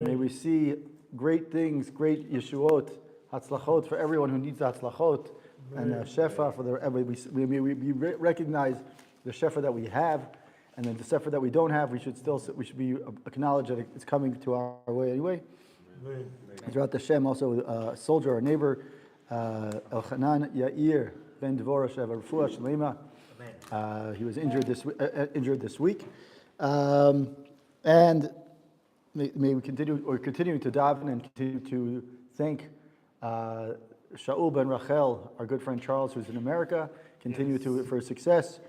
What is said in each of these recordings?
May we see great things, great yeshuot, hatzlachot for everyone who needs hatzlachot, and shefa for we recognize the shefa that we have, and then the shefa that we don't have. We should be acknowledge that it's coming to our way anyway. Throughout the Shem, also a soldier, our neighbor, Elchanan Yair ben Dvorah Sheva Refuah Shlema. He was injured this week, and may we continue, or continuing to daven and continue to thank Shaul ben Rachel, our good friend Charles, who's in America. Continue for his success.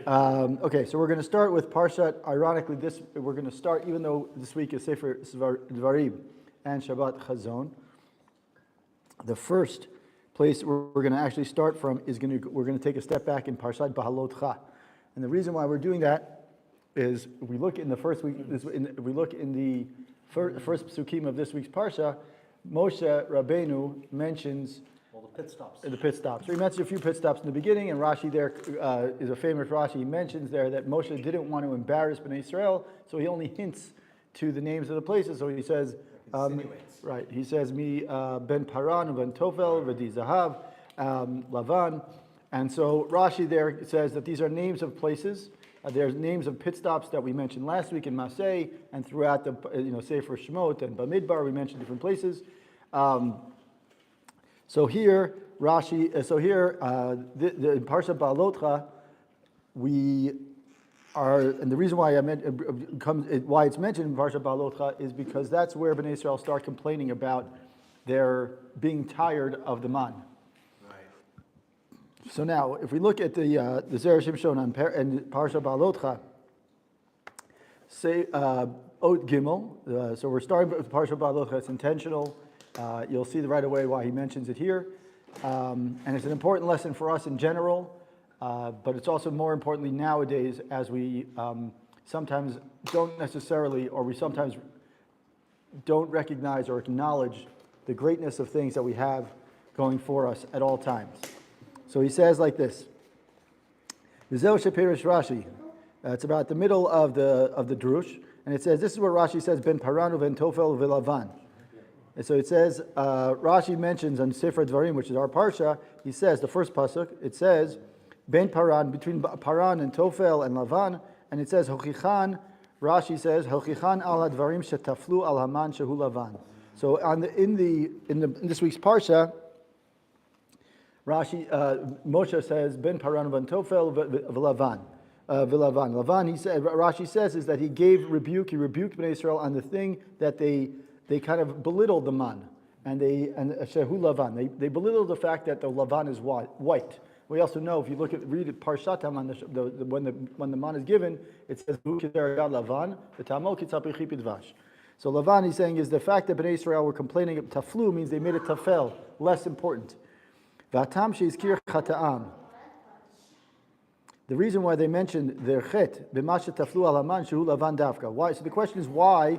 Okay, so we're going to start with Parshat. Ironically, we're going to start, even though this week is Sefer Devarim and Shabbat Chazan. The first place we're going to actually start from is we're going to take a step back in Parshat Bahalotcha, and the reason why we're doing that is we look in the first week. We look in the first psukim of this week's parsha. Moshe Rabbeinu mentions all the pit stops. The pit stops. So he mentions a few pit stops in the beginning, and Rashi there is a famous Rashi. He mentions there that Moshe didn't want to embarrass Bnei Israel, so he only hints to the names of the places. So he says, right? He says, "Mi ben Paran, ben Tofel, v'di Zahav, Lavan," and so Rashi there says that these are names of places. There's names of pit stops that we mentioned last week in Masei and throughout the Sefer Shemot and Bamidbar. We mentioned different places. So here Rashi. The Parshat Baalotcha, we are, and the reason why why it's mentioned in Parshat Baalotcha is because that's where Bnei Israel start complaining about their being tired of the man. So now, if we look at the Zera Shimshon and Parshat Baalotcha, say Ot Gimel. So we're starting with Parshat Baalotcha. It's intentional. You'll see right away why he mentions it here, and it's an important lesson for us in general. But it's also more importantly nowadays, as we sometimes don't necessarily, or we sometimes don't recognize or acknowledge the greatness of things that we have going for us at all times. So he says like this. V'zeu shepirish Rashi. It's about the middle of the drush, and it says, this is what Rashi says, ben Paranu ben Tofel v'Lavan. And so it says, Rashi mentions on Sefer Devarim, which is our parsha, he says, the first pasuk, it says, ben Paran, between Paran and Tofel and Lavan, and it says, Hochichan, Rashi says, Hochichan al hadvarim shetaflu al haman shehu Lavan. So in this week's parsha, Rashi, Moshe says, Ben Paran ben Tofel v'Lavan. Lavan, he said, Rashi says, is that he rebuked Bnei Israel on the thing that they kind of belittled the man, and Shehu Lavan. They belittled the fact that the Lavan is white. We also know, if you read it Parshat when the man is given, it says Lavan, so Lavan, he's saying, is the fact that Bnei Israel were complaining of taflu means they made it tafel, less important. The reason why they mentioned their chet, why? So the question is why.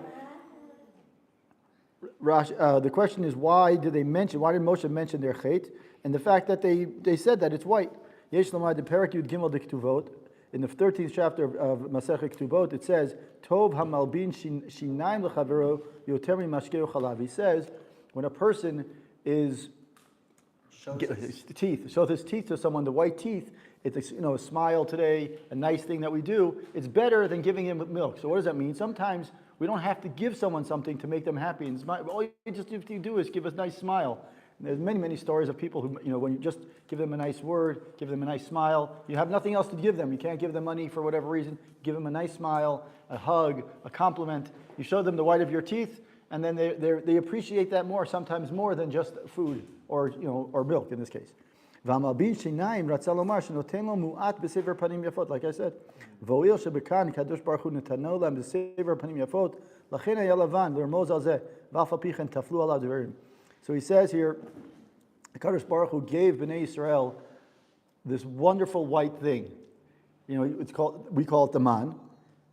The question is why did Moshe mention their chet? And the fact that they said that it's white. In the 13th chapter of Masechet Ketubot, it says, Tov hamalbin shinaim lechavero yoter mimashkeu chalav. He says, when a person shows his teeth to someone, the white teeth, it's a smile today, a nice thing that we do. It's better than giving him milk. So what does that mean? Sometimes we don't have to give someone something to make them happy and smile. All you do is give a nice smile. And there's many stories of people who, when you just give them a nice word, give them a nice smile, you have nothing else to give them. You can't give them money for whatever reason. Give them a nice smile, a hug, a compliment. You show them the white of your teeth, and then they appreciate that sometimes more than just food or milk in this case. Like I said, so he says here, Kadosh Baruch Hu gave Bnei Israel this wonderful white thing. We call it the man.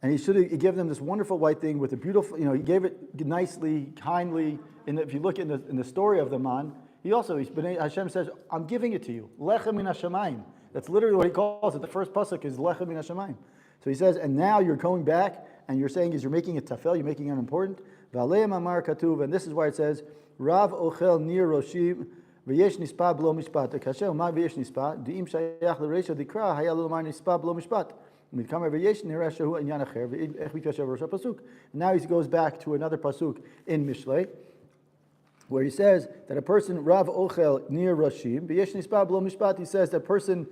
And he gave them this wonderful white thing with a beautiful, he gave it nicely, kindly. If you look in the story of the man, Hashem says, I'm giving it to you. Lechem min hashamayim. That's literally what he calls it. The first pasuk is Lechem min hashamayim. So he says, and now you're going back and you're saying you're making it tafel, you're making it unimportant. V'aleim amar katuv, and this is why it says, Rav ochel nir roshim, v'yesh nispa b'lo mishpat. Kasher umay v'yesh nispa, di'im shayach l'reisha dikra, hayal l'mar nispa b'lo mishpat. Now he goes back to another pasuk in Mishlei, where he says that a person Rav Ochel near Rashim, v'yesh nispa b'lo mishpat. He says that person.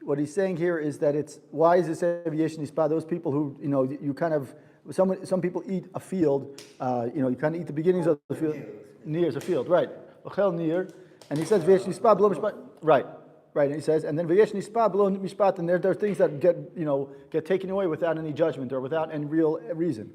What he's saying here is that it's why is it say v'yesh nispa? Those people who you kind of some people eat a field. You kind of eat the beginnings of the field. Near is a field, right? Ochel near, and he says v'yesh nispa b'lo mishpat. Right. Right, and he says, and then v'yesh nispa b'lo mishpat, and there are things that get taken away without any judgment or without any real reason.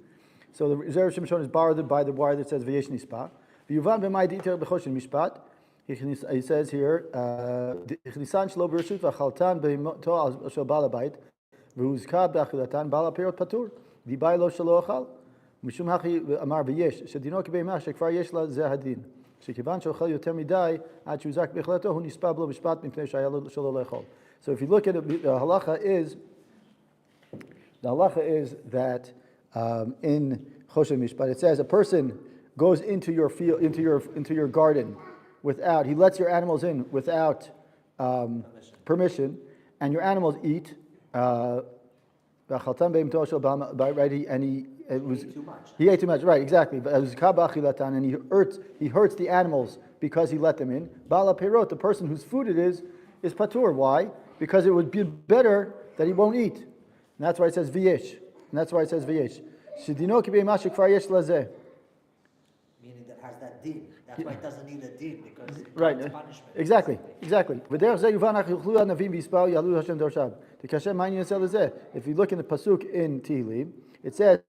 So the Zera Shimshon is borrowed by the wire that says v'yesh nispa. V'yuvan b'may d'itir b'choshen mishpat. He says here, "Chnisan shlo b'reshut v'chaltan b'moto al shel bal habayit v'huzka b'achilatan bal hapirot patur v'ibay lo shelo achal mishum hachi amar v'yesh shedino k'beimah shekvar yesh la zeh hadin." So if you look at it, the halacha is that in Choshen Mishpat it says a person goes into your field, into your garden without, he lets your animals in without permission, and your animals eat. He ate too much, right? Exactly. And he hurts the animals because he let them in. Bala perot, the person whose food it is patur. Why? Because it would be better that he won't eat. And that's why it says v'yesh. Shedino kibei mashik far yesh lazeh. Meaning that has that din. That's why it doesn't need a din, because it right. Punishment. Exactly. If you look in the pasuk in Tehillim, it says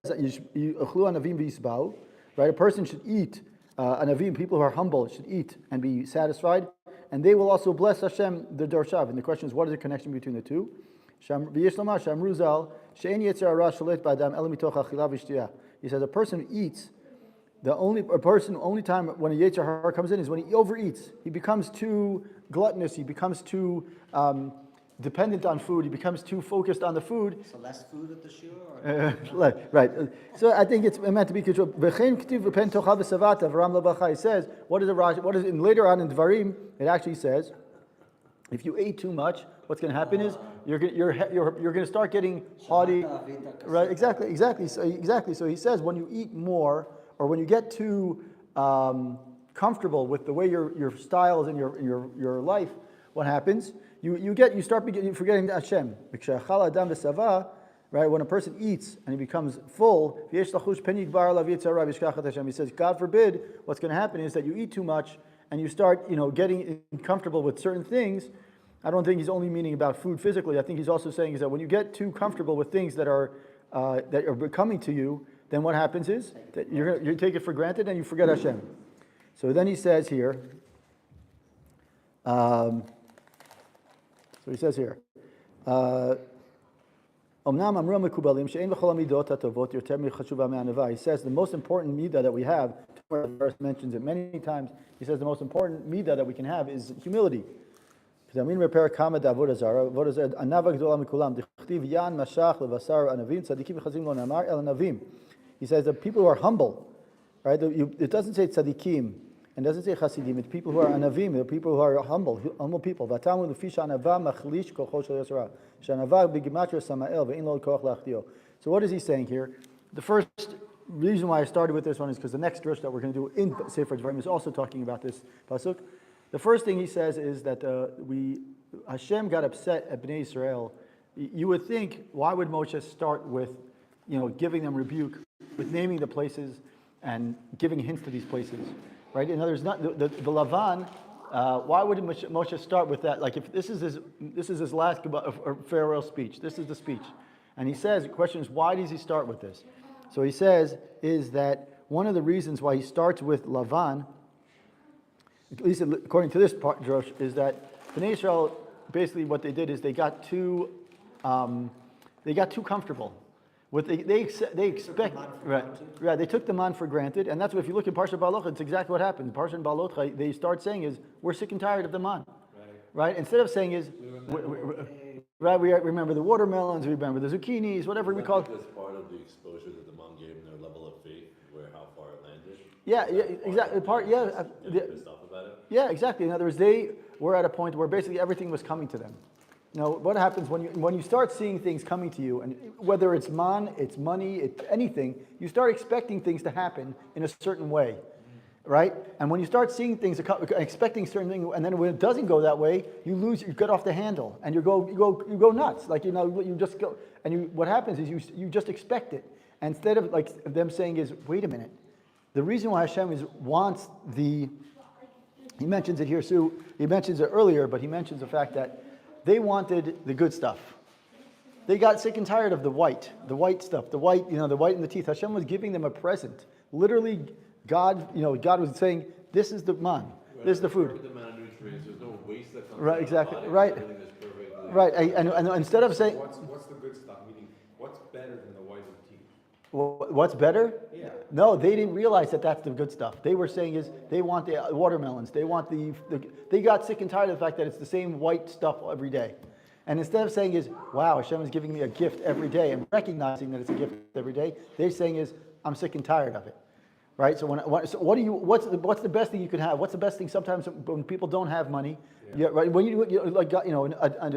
right? A person should eat. Anavim, people who are humble, should eat and be satisfied, and they will also bless Hashem the dorshav. And the question is, what is the connection between the two? He says a person who eats. The only time when a Yetzer Hara comes in is when he overeats. He becomes too gluttonous. He becomes too dependent on food. He becomes too focused on the food. So less food at the shul? Right. So I think it's meant to be controlled. He says, what is later on in Devarim, it actually says, if you ate too much, what's going to happen is you're going to start getting haughty. Right? Exactly. So he says when you eat more, or when you get too comfortable with the way your styles and your life, what happens? You start forgetting Hashem. Right? When a person eats and he becomes full, he says, God forbid, what's going to happen is that you eat too much and you start getting comfortable with certain things. I don't think he's only meaning about food physically. I think he's also saying is that when you get too comfortable with things that are becoming to you, then what happens is that you take it for granted and you forget Hashem. So then he says here, he says the most important midah that we have, the verse mentions it many times, he says the most important midah that we can have is humility. He says that people who are humble, right? It doesn't say tzaddikim, and doesn't say chasidim. It's people who are anavim. They're people who are humble people. So what is he saying here? The first reason why I started with this one is because the next verse that we're going to do in Sefer Devarim is also talking about this pasuk. The first thing he says is that Hashem got upset at Bnei Israel. You would think, why would Moshe start with giving them rebuke, with naming the places and giving hints to these places, right? In other words, not the Lavan. Why would Moshe start with that? Like, if this is his last farewell speech, this is the speech, and he says, the question is, why does he start with this? So he says is that one of the reasons why he starts with Lavan, at least according to this part, Josh, is that Bnei Israel basically what they did is they got too comfortable. They expect, right? They took the man for granted, and that's what, if you look at Parshat Baalotcha, it's exactly what happens. Parshat Baalotcha, they start saying is, we're sick and tired of the man, right? Instead of saying is, we remember the watermelons, we remember the zucchinis, whatever we call it. That's part of the exposure that the man gave and their level of faith. Yeah, exactly. Yeah, exactly. In other words, they were at a point where basically everything was coming to them. What happens when you start seeing things coming to you, and whether it's it's money, it's anything, you start expecting things to happen in a certain way, right? And when you start seeing things, expecting certain things, and then when it doesn't go that way, you get off the handle, and you go nuts. Like you just go, and what happens is you just expect it, and instead of like them saying is, wait a minute, the reason why Hashem wants he mentions it here, Sue. He mentions it earlier, but he mentions the fact that they wanted the good stuff. They got sick and tired of the white stuff, the white in the teeth. Hashem was giving them a present. Literally, God was saying, "This is the man, this is the food." The amount of nutrients, there's no waste that comes Right, out exactly, of the body, right, everything is perfectly- right. And instead of saying, What's the good stuff? Meaning, what's better than the white of the teeth? what's better? Yeah. No, they didn't realize that that's the good stuff. They were saying is they want the watermelons. They want they got sick and tired of the fact that it's the same white stuff every day. And instead of saying is, wow, Hashem is giving me a gift every day and recognizing that it's a gift every day, they're saying is, I'm sick and tired of it. Right? So what's the best thing you can have? What's the best thing sometimes when people don't have money? Yeah, right. When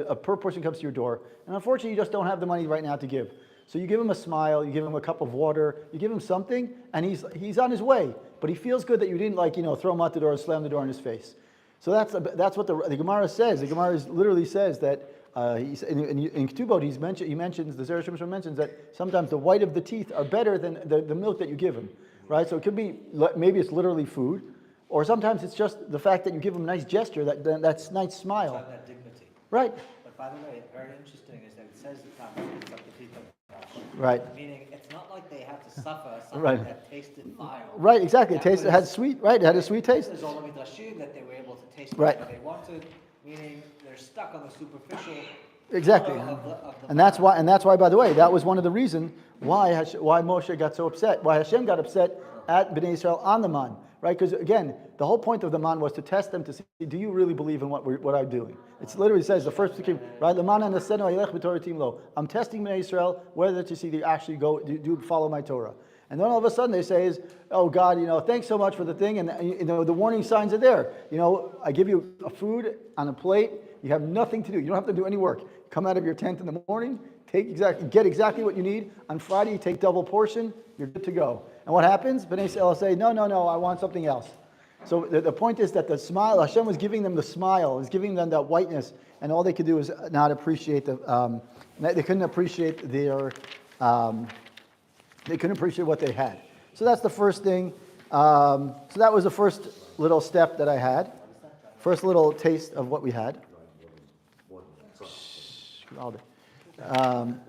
a poor person comes to your door, and unfortunately you just don't have the money right now to give. So you give him a smile, you give him a cup of water, you give him something, and he's on his way. But he feels good that you didn't throw him out the door and slam the door in his face. So that's what the Gemara says. The Gemara literally says that in Ketubot he mentions the Zera Shimshon mentions that sometimes the white of the teeth are better than the milk that you give him. Right? So it could be maybe it's literally food, or sometimes it's just the fact that you give him a nice gesture, that's nice smile. It's that dignity. Right. But by the way, very interesting is that it says that it's like the teeth of the brush. Right. Meaning it's not like they had to suffer something Right. that tasted vile. Right, exactly. It had sweet, right? It had a sweet taste. There's all the midrashim that they were able to taste Right. what they wanted, meaning they're stuck on the superficial. Exactly. Of the And that's why, by the way, that was one of the reasons why Moshe got so upset, why Hashem got upset at Bnei Israel on the man, right? Because again, the whole point of the man was to test them to see, do you really believe in what I'm doing? It literally says, the first thing, right? I'm testing Bnei Israel whether to see they actually do follow my Torah. And then all of a sudden they say is, oh God, thanks so much for the thing, and the warning signs are there. I give you a food on a plate, you have nothing to do. You don't have to do any work. Come out of your tent in the morning, get exactly what you need. On Friday, you take double portion, you're good to go. And what happens? Bnei Israel say, no, I want something else. So the point is that the smile, Hashem was giving them the smile, was giving them that whiteness, and all they could do is not appreciate they couldn't appreciate they couldn't appreciate what they had. So that's the first thing. So that was the first little step that I had. First little taste of what we had.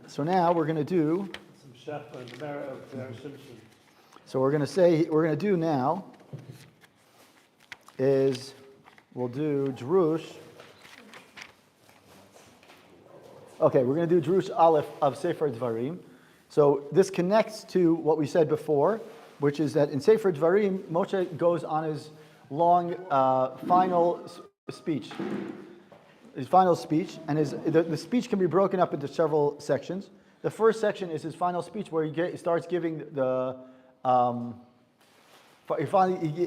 So now we're going to do. Some chef and the mayor of Zera Shimshon. So we're going to do now is we'll do Drush. Okay, we're going to do Drush Aleph of Sefer Devarim. So this connects to what we said before, which is that in Sefer Devarim, Moshe goes on his long final speech. His final speech, and the speech can be broken up into several sections. The first section is his final speech, where he starts giving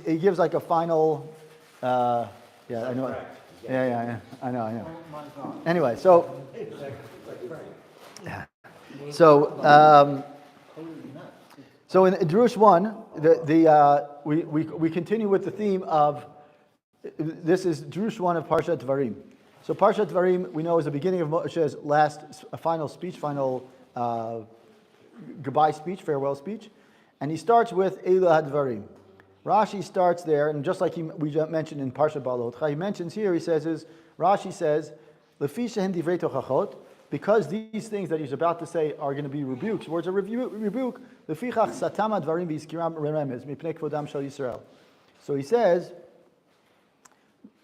he gives like a final. I know. Yeah. I know. Anyway, so in Drush 1, we continue with the theme of this is Drush 1 of Parshat Devarim. So Parshat Devarim, we know, is the beginning of Moshe's final speech, goodbye speech, farewell speech. And he starts with Eila HaDvarim. Rashi starts there, and just like we mentioned in Parshat Baalotcha, he mentions here, Rashi says, Lefi shehen divrei tochachot, because these things that he's about to say are going to be rebukes, words of rebuke, lefichach satam HaDvarim v'yizkiram remez, mipnei kvodam shel Yisrael. So he says,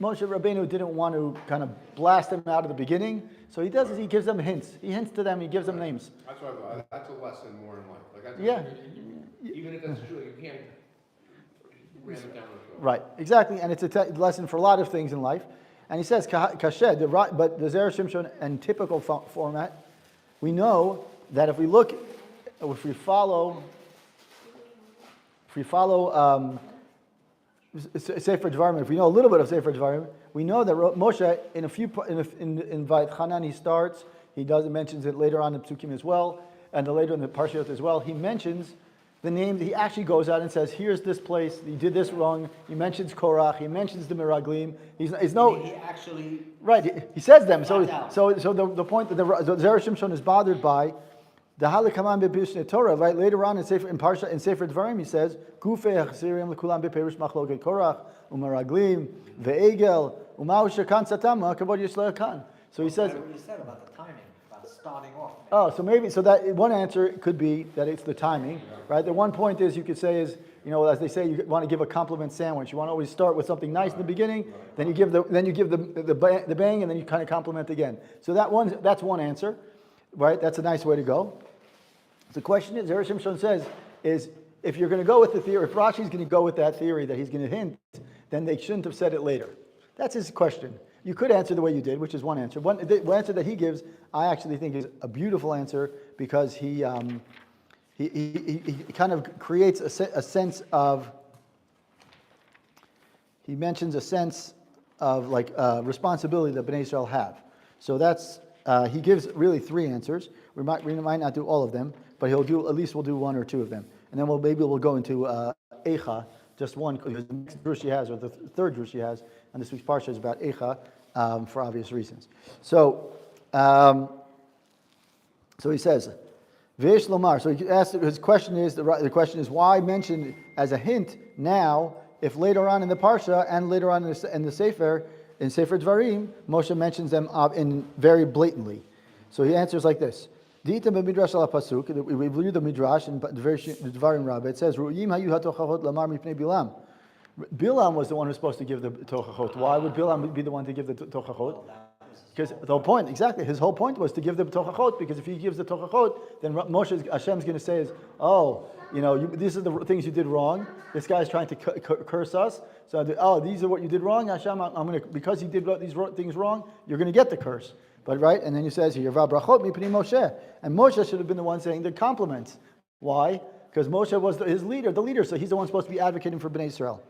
Moshe Rabbeinu didn't want to kind of blast them out of the beginning, so he does is he gives them hints. He hints to them, he gives them names. That's what I thought. That's a lesson more in life. Even if that's true, you can't ram it down the throat. Right, exactly, and it's a lesson for a lot of things in life. And he says, but the Zera Shimshon and typical format, we know that if we follow Sefer Devarim, if we know a little bit of Sefer Devarim, we know that Moshe, in Vayetchanan, he starts, mentions it later on in Psukim as well, and later in the Parshat as well, he mentions the name, he actually goes out and says, here's this place, you did this wrong, he mentions Korach, he mentions the Miraglim, He actually. right, he says them, so Found the point that the Zera Shimshon is bothered by, the Halikaman beBishne Torah, right? Later on in Sefer Devarim, he says, Gufei Achzirim lekulam bePerush Machloket Korach uMeraglim veEgel uMahu Shekan Satam Kavod Yisrael Kan. So he says. What you said about the timing, about starting off. Oh, so that one answer could be that it's the timing, right? The one point is you could say is, as they say, you want to give a compliment sandwich. You want to always start with something nice in the beginning, then you give the bang, and then you kind of compliment again. So that's one answer, right? That's a nice way to go. The question is, Zera Shimshon says, is if you're going to go with the theory, if Rashi's going to go with that theory that he's going to hint, then they shouldn't have said it later. That's his question. You could answer the way you did, which is one answer. The answer that he gives, I actually think is a beautiful answer because he kind of creates a sense of, he mentions a sense of responsibility that Bnei Israel have. So that's, he gives really three answers. We might not do all of them, but we'll do one or two of them. And then maybe we'll go into Eicha, just one, because the next drush he has, or the third drush he has, and this week's Parshat is about Eicha, for obvious reasons. So he says, V'esh lomar. So he asks, his question is, the question is, why mention as a hint now, if later on in the Parsha and later on in the Sefer, in Sefer Devarim, Moshe mentions them very blatantly. So he answers like this. Dita b'midrash al pasuk. We read the midrash in Devarim Rabbah. It says, "Ru'im hayu hatochachot lamar mipnei Bilam." Bilam was the one who's supposed to give the tochachot. Why would Bilam be the one to give the tochachot? Because the whole point, exactly, his whole point was to give the tochachot. Because if he gives the tochachot, then Hashem's going to say is, these are the things you did wrong. This guy's trying to curse us. So, these are what you did wrong, Hashem. Because he did these things wrong, you're going to get the curse. But right, and then he says here, "Va'brachot mipnei Moshe," and Moshe should have been the one saying the compliments. Why? Because Moshe was the leader. So he's the one supposed to be advocating for Bnei Israel.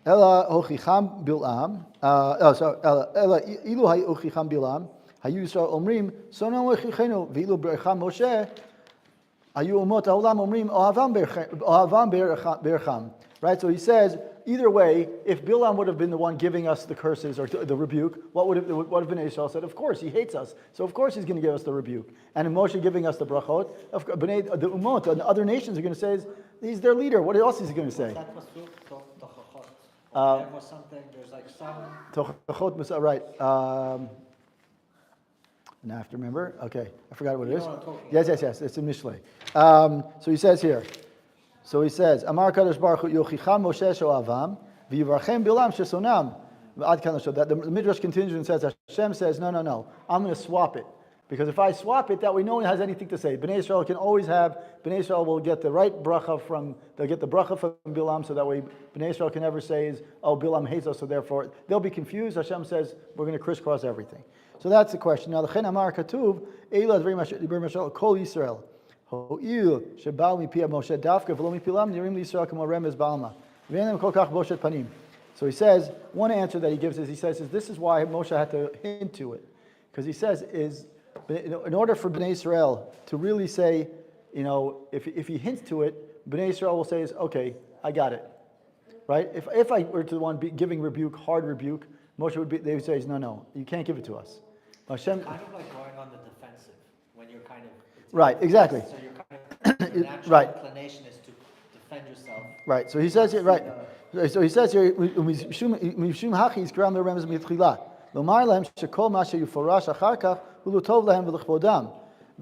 Ela hochicham Bilam. Ela ilu hay hochicham Bilam. Hayu Yisrael omrim sonam hochichenu v'ilu beracham Moshe. Hayu umot haolam omrim ohavam beracham. Right. So he says, either way, if Bilam would have been the one giving us the curses or the rebuke, what would have Bnei Israel said? Of course, he hates us, so of course he's going to give us the rebuke. And in Moshe giving us the brachot, the umot and the other nations are going to say, he's their leader. What else is he going to say? That was there was something. There's like some. Tochachot, right? Now I have to remember. Okay, I forgot what it is. Yes. It's in Mishlei. So he says here. So he says, Amar Kadosh Baruch Hu Yochicham Moshe Shoavam V'Yivarchem Bilam Shesonam. So that the Midrash continues and says, Hashem says, no, I'm going to swap it. Because if I swap it, that way no one has anything to say. Bnei Israel will get the right bracha they'll get the bracha from Bilam, so that way Bnei Israel can never say, Bilam hates us, so therefore they'll be confused. Hashem says, we're going to crisscross everything. So that's the question. Now, L'chen Amar Katuv, Eila Dvarim Asher Diber Moshe Kol Yisrael. So he says, one answer that he gives is, this is why Moshe had to hint to it. Because he says, in order for Bnei Israel to really say, if he hints to it, Bnei Israel will say, okay, I got it. Right? If I were to the one giving rebuke, hard rebuke, Moshe they would say, no, you can't give it to us. Hashem, kind of like going on the defensive when you're kind of. Right, exactly. So your natural right. inclination is to defend yourself. Right. So he says here, right. So he says here, "Mishum hachi yizkaram l'remez mitchila. Lomar lahem shekol ma sheyufarash achar kach hu tov lahem v'lechvodam.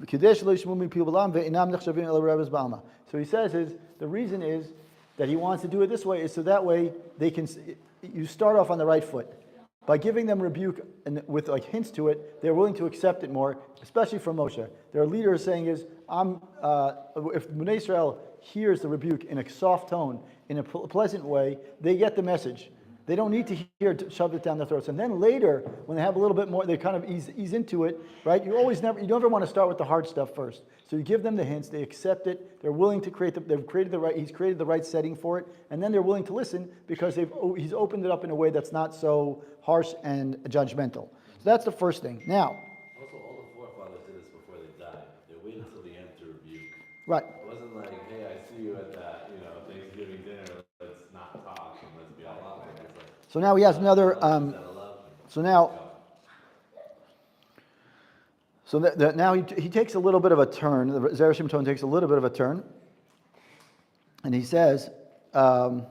K'dei shelo yishmu mipil b'lam ve'inam nechshavim el remez ba'alma." So he says the reason is that he wants to do it this way is so that way you start off on the right foot. By giving them rebuke and with hints to it, they're willing to accept it more, especially from Moshe. Their leader is saying if Bnei Israel hears the rebuke in a soft tone, in a pleasant way, they get the message. They don't need to hear to shove it down their throats. And then later, when they have a little bit more, they kind of ease into it, right? You never want to start with the hard stuff first. So you give them the hints, they accept it, they're willing to he's created the right setting for it, and then they're willing to listen because he's opened it up in a way that's not so harsh and judgmental. So that's the first thing. Now, Also, all the forefathers did this before they died. They waited until the end to rebuke. right. It wasn't like, hey, I see you at that, Thanksgiving dinner. Let's not talk and let's be all out. It's like, So now he has another, now he takes a little bit of a turn. The Zera Shimshon takes a little bit of a turn, and he says, and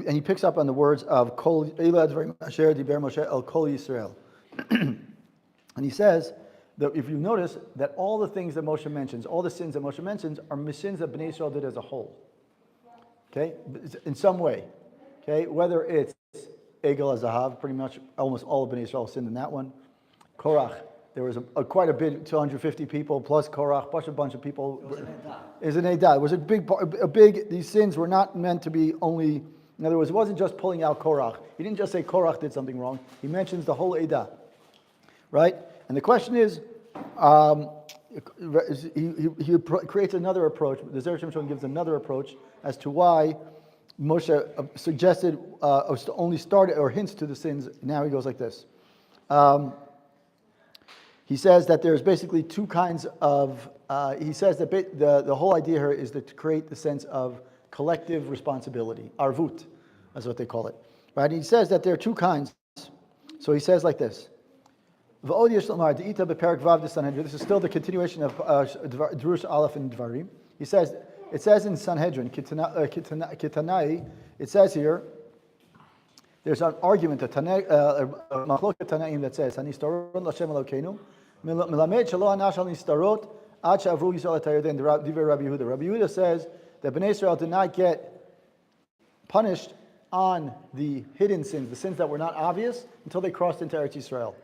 he picks up on the words of Kol Eila Devarim Asher Diber Moshe El Kol Yisrael, and he says that if you notice that all the things that Moshe mentions, all the sins that Moshe mentions, are sins that Bnei Israel did as a whole. Okay, in some way. Okay, whether it's Egel Azahav, pretty much almost all of Bnei Israel sinned in that one. Korach, there was quite a bit, 250 people plus Korach, plus a bunch of people. It was an Edah. It was an Edah. It was a big. These sins were not meant to be only. In other words, it wasn't just pulling out Korach. He didn't just say Korach did something wrong. He mentions the whole Edah, right? And the question is, he creates another approach. The Zera Shimshon gives another approach as to why Moshe suggested only started or hints to the sins. Now he goes like this. He says that there's basically two kinds of. He says that the whole idea here is to create the sense of collective responsibility. Arvut, that's what they call it, right? He says that there are two kinds. So he says like this. This is still the continuation of Drush Aleph and Devarim. He says, it says in Sanhedrin, Kitanai, it says here, there's an argument, a Machlok Tanaim that says, Hanistarot Lashem Elokeinu, Melamed Shelo Anash Al Nistarot, Ad Shavru Yisrael Et HaYarden, Divrei Rabbi Yehuda. Rabbi Yehuda says that Bnei Israel did not get punished on the hidden sins, the sins that were not obvious, until they crossed into Eretz Yisrael.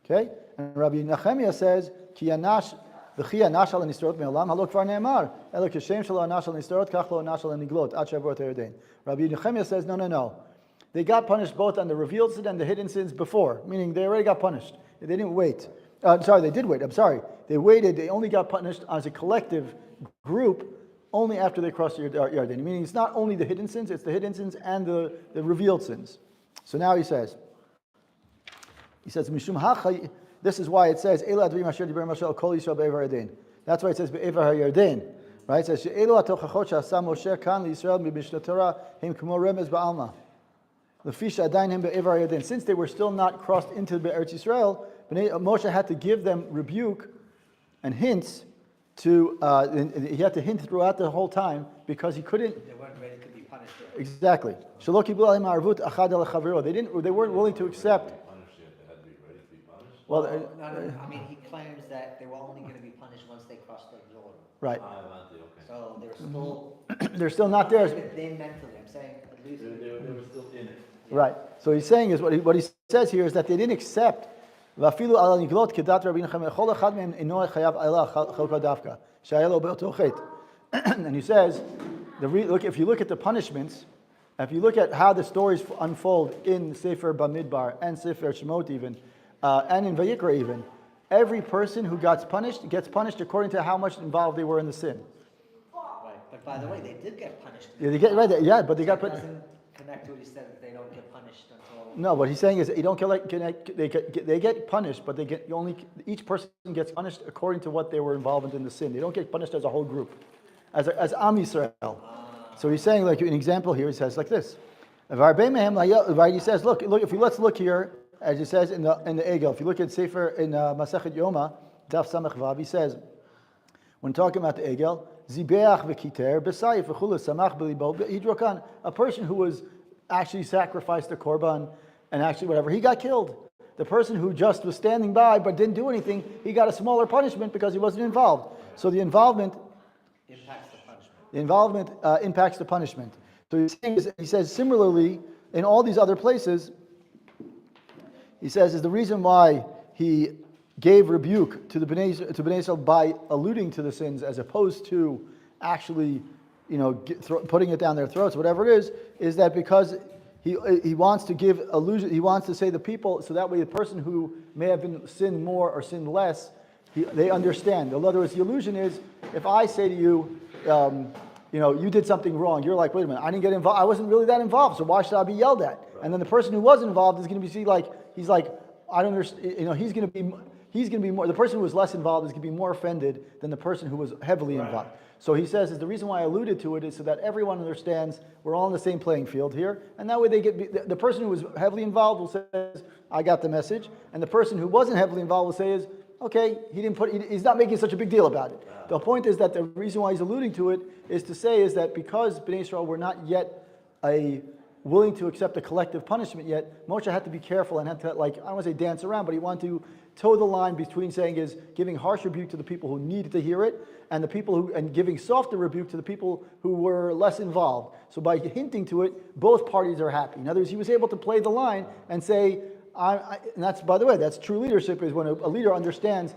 Okay? And Rabbi Nehemiah says, Ki Yanash V'chi Yanash Al Nistarot Me'olam Halo Kvar Ne'emar Elo Kishem Shelo Anash Al Nistarot Kach Lo Anash Al Niglot Ad Shavru Et HaYarden. Rabbi Nehemiah says, no. They got punished both on the revealed sin and the hidden sins before, meaning they already got punished. They didn't wait. They did wait. They waited. They only got punished as a collective group only after they crossed the Yarden. Meaning it's not only the hidden sins, it's the hidden sins and the revealed sins. So now he says, Mishum Hacha, this is why it says, Ela Advim Asher Diber Moshe El Kol Yisrael Be'evar Yarden. That's why it says Be'evar HaYarden. Right? It says, Elu HaTochachot She'asa Moshe Kan L'Yisrael B'Mishneh Torah Hem K'mo Remez Ba'alma. Since they were still not crossed into the Eretz Yisrael, Moshe had to give them rebuke and hints to. He had to hint throughout the whole time because he couldn't. They weren't ready to be punished yet. Exactly. They weren't willing to accept. Well, I mean, he claims that they were only going to be punished once they crossed the Jordan. right. So they're still. They're still not there. They mentally, I'm saying, at least. They were still in it. Right. So he's saying is what he says here is that they didn't accept. And he says, if you look at the punishments, if you look at how the stories unfold in Sefer Bamidbar and Sefer Shemot even, and in Vayikra even, every person who gets punished according to how much involved they were in the sin. Right. But by the way, they did get punished. Yeah, they get right. Yeah, but they got punished. Connect to what he said that they don't get punished until. No, what he's saying is that you don't they get punished, but each person gets punished according to what they were involved in the sin. They don't get punished as a whole group, as Am Yisrael. So he's saying, like an example here, he says like this. Right? He says, look. Let's look here, as he says in the Egel. If you look at Sefer in Masechet Yoma, Daf Samech Vav, he says, when talking about the Egel, Zibeach v'kiter b'sayif v'chulu samach b'libo hidrokan. A person who was actually sacrificed a korban and actually whatever, he got killed. The person who just was standing by but didn't do anything, he got a smaller punishment because he wasn't involved. So the involvement impacts the punishment. The involvement impacts the punishment. So he says similarly in all these other places, he says is the reason why he gave rebuke to the Bnei Israel by alluding to the sins as opposed to actually, putting it down their throats, whatever it is that because he wants to give illusion, he wants to say the people, so that way the person who may have been sinned more or sinned less, they understand. In other words, the illusion is, if I say to you, you did something wrong, you're like, wait a minute, I didn't get involved, I wasn't really that involved, so why should I be yelled at? And then the person who was involved is going to be he's like, I don't understand, he's going to be more, the person who was less involved is going to be more offended than the person who was heavily involved. So he says, the reason why I alluded to it is so that everyone understands we're all on the same playing field here, and that way the person who was heavily involved will say, I got the message, and the person who wasn't heavily involved will say okay, he's not making such a big deal about it. The point is that the reason why he's alluding to it is to say is that because Bnei Israel were not yet willing to accept a collective punishment yet, Moshe had to be careful and had to, I don't want to say dance around, but he wanted to toe the line between giving harsh rebuke to the people who needed to hear it, and and giving softer rebuke to the people who were less involved. So by hinting to it, both parties are happy. In other words, he was able to play the line and say, and that's, by the way, that's true leadership, is when a leader understands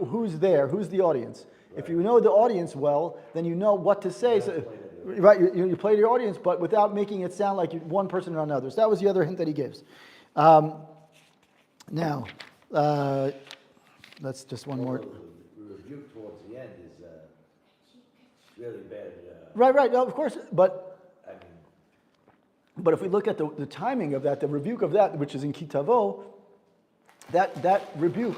who's there, who's the audience. If you know the audience well, then you know what to say. So, right, you play to your audience, but without making it sound like one person or another. So that was the other hint that he gives. Now, let's just one more. The rebuke towards the end is really bad. Right, no, of course, but if we look at the timing of that, the rebuke of that, which is in Kitavo, that rebuke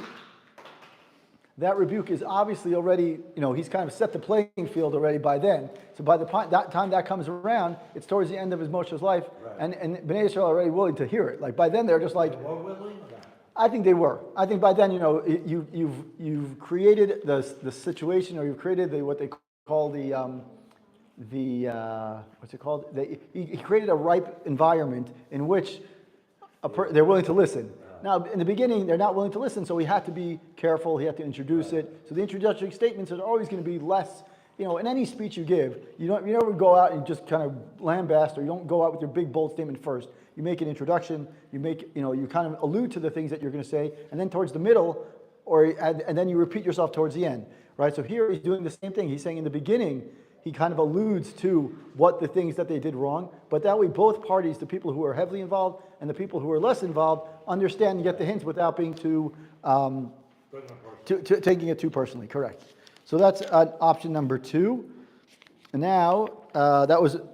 is obviously already, he's kind of set the playing field already by then. So by the time that comes around, it's towards the end of his Moshe's life, and Bnei Israel are already willing to hear it. By then they're just like, More willing? I think they were. I think by then, you've created the situation, or you've created what they call what's it called? He created a ripe environment in which they're willing to listen. Now, in the beginning, they're not willing to listen, so he had to be careful. He had to introduce it. So the introductory statements are always going to be less. In any speech you give, you never go out and just kind of lambast, or you don't go out with your big bold statement first. You make an introduction. You kind of allude to the things that you're going to say, and then towards the middle, and then you repeat yourself towards the end, right? So here he's doing the same thing. He's saying in the beginning, he kind of alludes to what the things that they did wrong, but that way both parties, the people who are heavily involved and the people who are less involved, understand and get the hints without being taking it too personally. Correct. So that's option number 2. And now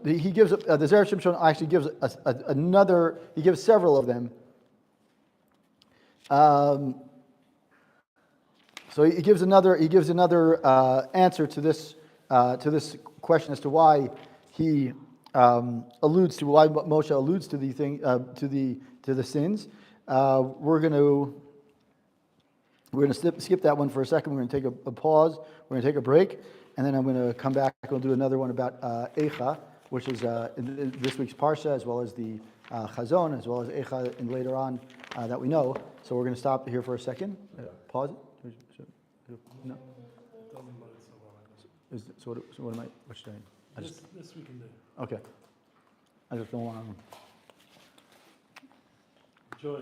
he gives the Zera Shimshon actually gives another. He gives several of them. So he gives another answer to this question as to why he alludes to why Moshe alludes to the thing to the sins. We're going to skip that one for a second. We're going to take a pause. We're going to take a break, and then I'm going to come back. We'll do another one about Eicha, which is in this week's Parsha, as well as the Chazan, as well as Eicha, and later on that we know. So we're going to stop here for a second. Pause it. No. So what am I? Which day? This we can do. Okay. I just don't want to. Enjoy.